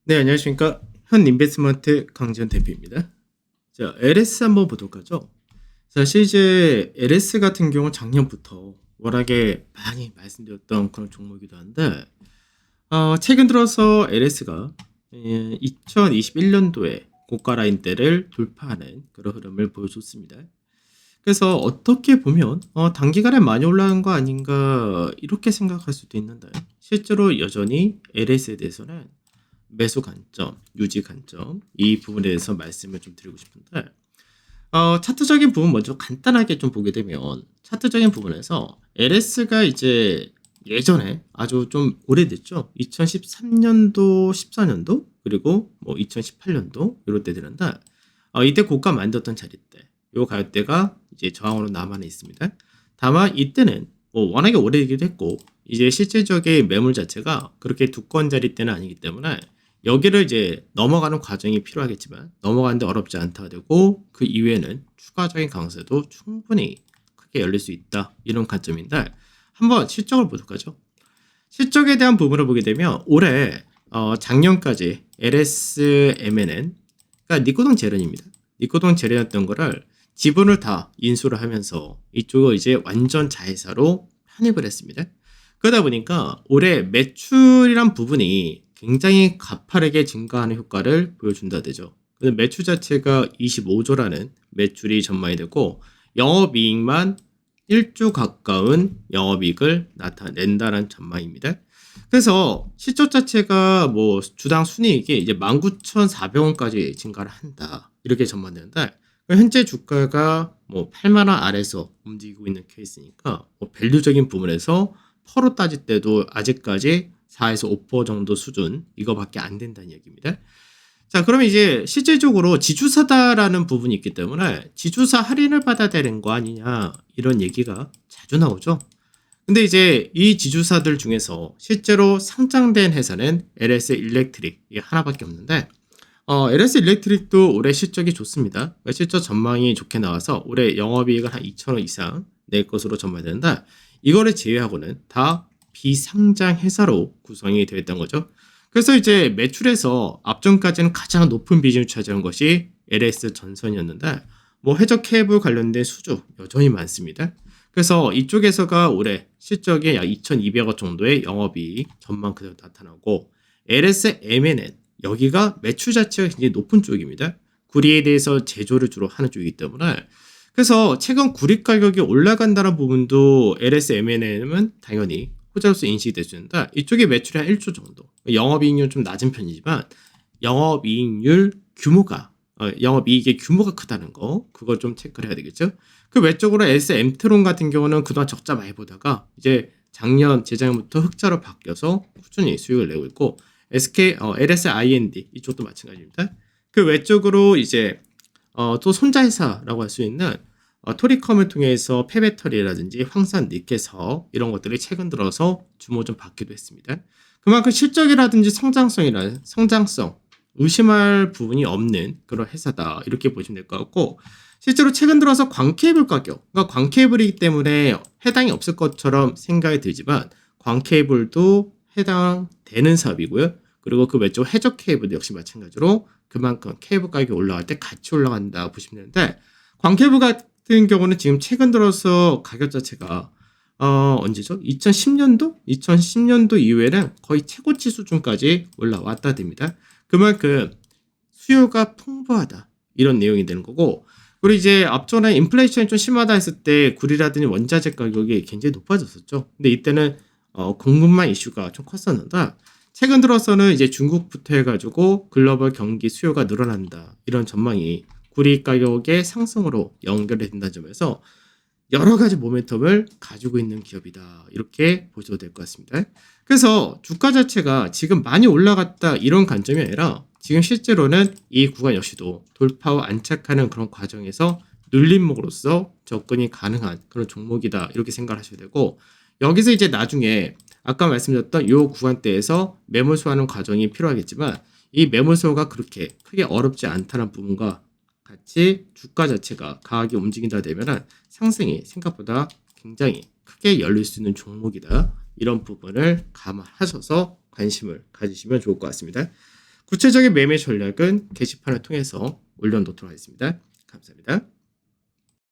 네, 안녕하십니까. 현인베스트먼트 강지현 대표입니다. 자, LS 한번 보도록 하죠. 사실 이제 LS 같은 경우는 작년부터 워낙에 많이 말씀드렸던 그런 종목이기도 한데, 최근 들어서 LS가 2021년도에 고가 라인대를 돌파하는 그런 흐름을 보여줬습니다. 그래서 어떻게 보면 단기간에 많이 올라간 거 아닌가 이렇게 생각할 수도 있는데, 실제로 여전히 LS에 대해서는 매수 관점, 유지 관점 이 부분에 대해서 말씀을 좀 드리고 싶은데 차트적인 부분 먼저 간단하게 좀 보게 되면 차트적인 부분에서 LS가 이제 예전에 아주 좀 오래됐죠. 2013년도, 14년도 그리고 뭐 2018년도 이럴 때 되는데 이때 고가 만들었던 자리대 요 가격대가 이제 저항으로 남아는 있습니다. 다만 이때는 뭐 워낙에 오래되기도 했고 이제 실질적인 매물 자체가 그렇게 두꺼운 자리대는 아니기 때문에 여기를 이제 넘어가는 과정이 필요하겠지만 넘어가는데 어렵지 않다 되고 그 이후에는 추가적인 강세도 충분히 크게 열릴 수 있다 이런 관점인데 한번 실적을 보도록 하죠. 실적에 대한 부분을 보게 되면 올해 작년까지 LSMN은 그러니까 니코동 재련입니다. 니코동 재련이었던 거를 지분을 다 인수를 하면서 이쪽을 이제 완전 자회사로 편입을 했습니다. 그러다 보니까 올해 매출이란 부분이 굉장히 가파르게 증가하는 효과를 보여준다 되죠. 매출 자체가 25조라는 매출이 전망이 되고 영업이익만 1조 가까운 영업이익을 나타낸다는 전망입니다. 그래서 실적 자체가 뭐 주당 순이익이 이제 19,400원까지 증가를 한다. 이렇게 전망되는데 현재 주가가 뭐 8만 원 아래에서 움직이고 있는 케이스니까 뭐 밸류적인 부분에서 퍼로 따질 때도 아직까지 4에서 5% 정도 수준 이거밖에 안 된다는 얘기입니다. 자, 그러면 이제 실질적으로 지주사다라는 부분이 있기 때문에 지주사 할인을 받아야 되는 거 아니냐 이런 얘기가 자주 나오죠. 근데 이제 이 지주사들 중에서 실제로 상장된 회사는 LS 일렉트릭 이게 하나밖에 없는데 LS 일렉트릭도 올해 실적이 좋습니다. 실적 전망이 좋게 나와서 올해 영업이익을 한 2천억 이상 낼 것으로 전망되는데 이거를 제외하고는 다 비상장 회사로 구성이 되어 있던 거죠. 그래서 이제 매출에서 앞전까지는 가장 높은 비중을 차지한 것이 LS 전선이었는데 뭐 해적 케이블 관련된 수주 여전히 많습니다. 그래서 이쪽에서가 올해 실적이 약 2,200억 정도의 영업이익 전망 그대로 나타나고 LSMN은 여기가 매출 자체가 굉장히 높은 쪽입니다. 구리에 대해서 제조를 주로 하는 쪽이기 때문에 그래서 최근 구리 가격이 올라간다는 부분도 LSMN은 당연히 호재로서 인식이 될 수 있는데 이쪽에 매출이 한 1조 정도 영업이익률 좀 낮은 편이지만 영업이익률 규모가 영업이익의 규모가 크다는 거 그걸 좀 체크를 해야 되겠죠. 그 외적으로 SM트론 같은 경우는 그동안 적자 많이 보다가 이제 작년 재작년부터 흑자로 바뀌어서 꾸준히 수익을 내고 있고 LSIND 이쪽도 마찬가지입니다. 그 외적으로 이제 또 손자회사라고 할 수 있는 토리컴을 통해서 폐배터리라든지 황산 니켈 사업 이런 것들이 최근 들어서 주목 좀 받기도 했습니다. 그만큼 실적이라든지 성장성 의심할 부분이 없는 그런 회사다 이렇게 보시면 될 것 같고 실제로 최근 들어서 광케이블 가격 그러니까 광케이블이기 때문에 해당이 없을 것처럼 생각이 들지만 광케이블도 해당되는 사업이고요. 그리고 그 외적 해적 케이블도 역시 마찬가지로 그만큼 케이블 가격이 올라갈 때 같이 올라간다 보시면 되는데 광케이블 같은 경우는 지금 최근 들어서 가격 자체가 언제죠? 2010년도? 2010년도 이후에는 거의 최고치 수준까지 올라왔다 됩니다. 그만큼 수요가 풍부하다 이런 내용이 되는 거고 그리고 이제 앞전에 인플레이션이 좀 심하다 했을 때 구리라든지 원자재 가격이 굉장히 높아졌었죠. 근데 이때는 공급망 이슈가 좀 컸었는데 최근 들어서는 이제 중국부터 해가지고 글로벌 경기 수요가 늘어난다 이런 전망이 구리 가격의 상승으로 연결이 된다는 점에서 여러 가지 모멘텀을 가지고 있는 기업이다 이렇게 보셔도 될 것 같습니다. 그래서 주가 자체가 지금 많이 올라갔다 이런 관점이 아니라 지금 실제로는 이 구간 역시도 돌파와 안착하는 그런 과정에서 눌림목으로서 접근이 가능한 그런 종목이다 이렇게 생각하셔야 되고 여기서 이제 나중에 아까 말씀드렸던 이 구간대에서 매물소화하는 과정이 필요하겠지만 이 매물소가 그렇게 크게 어렵지 않다는 부분과 같이 주가 자체가 강하게 움직인다 되면은 상승이 생각보다 굉장히 크게 열릴 수 있는 종목이다. 이런 부분을 감안하셔서 관심을 가지시면 좋을 것 같습니다. 구체적인 매매 전략은 게시판을 통해서 올려놓도록 하겠습니다. 감사합니다.